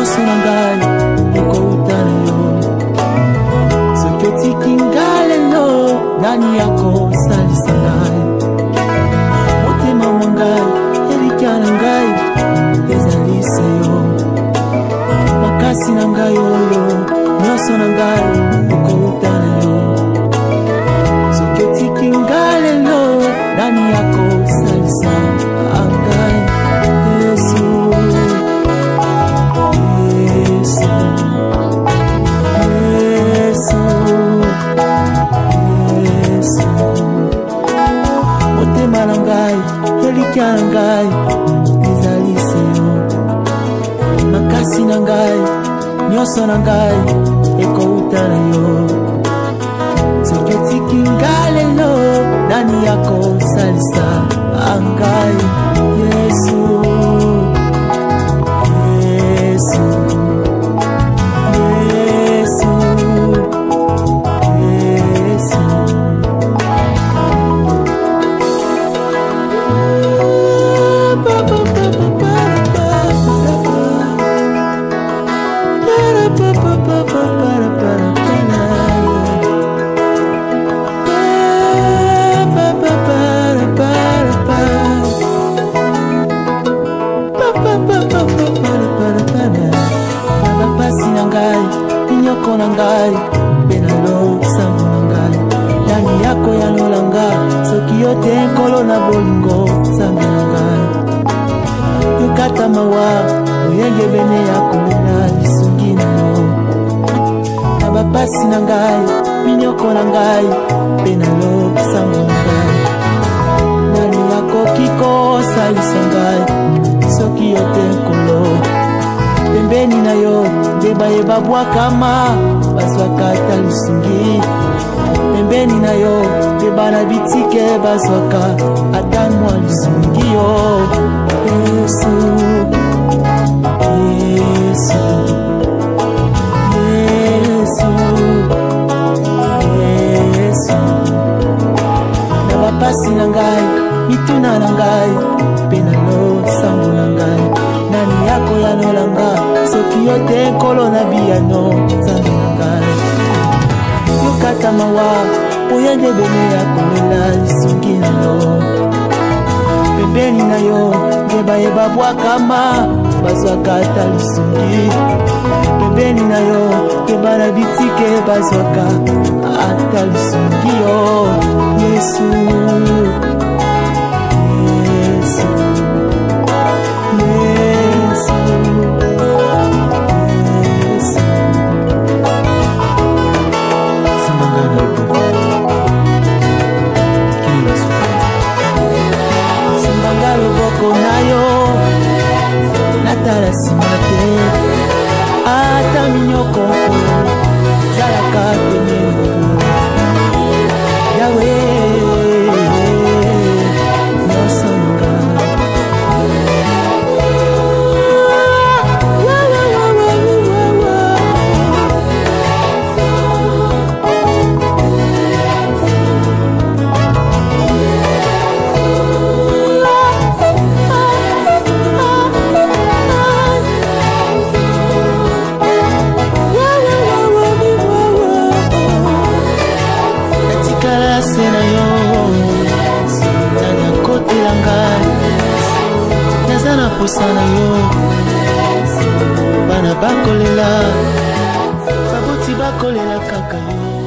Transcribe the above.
nyonso na ngai ekouta na yo. Soki otiki ngai lelo, nani akosalisa ngai? Motema mwa ngai elikya na ngai ezali se yo. Makasi na ngai oyo nyonso na ngai ekouta na yo. Soki otiki ngai lelo, nani akosalisa ngai? Yesu, Yesu, Yesu, Yesu. Motema na ngai elikya na ngai ezali se yo. Makasi na ngai nyonso na ngai ekouta na yo. Soki otiki ngai lelo, nani akosalisa ngai? Yesu, Yesu, Yesu, Yesu. Pasi na ngai, minyoko na ngai, penalo sango na ngai. Nani yako ya nolanga, soki yote nkolo na bolingo sango na ngai. Yokata mawa, oyenge bene ya kumena lisungi na yo. Nabapasi na ngai, minyoko na ngai, penalo sango na ngai. Nani yako kiko salisa ngai, soki yote nkolo. Pembeni na yo deba yeba bwakama bazwaka ata lisungi. Pembeni na yo deba na bitike bazwaka ata mwa lisungi yo. Yesu, Yesu, Yesu, Yesu. Na bapasi na ngai, mituna na ngai, penalo sango na ngai. Nani yako ya nolanga, soki yote nkolo na biyano sango na ngai. Yokata mawa, oyenge bene ya kolela lisungi na yo. Pembeni na yo deba yeba bwakama bazwaka ata lisungi. Pembeni na yo deba na bitike bazwaka ata lisungi yo. Yesu, Yesu, Yesu, Yesu. Simbangana luboko kini basukana. Simbangana luboko nayo natala simate. Ata minyoko zalaka pene Yahweh, nyonso na ngai. Sana yo bana bakolela baboti bakolela kaka yo.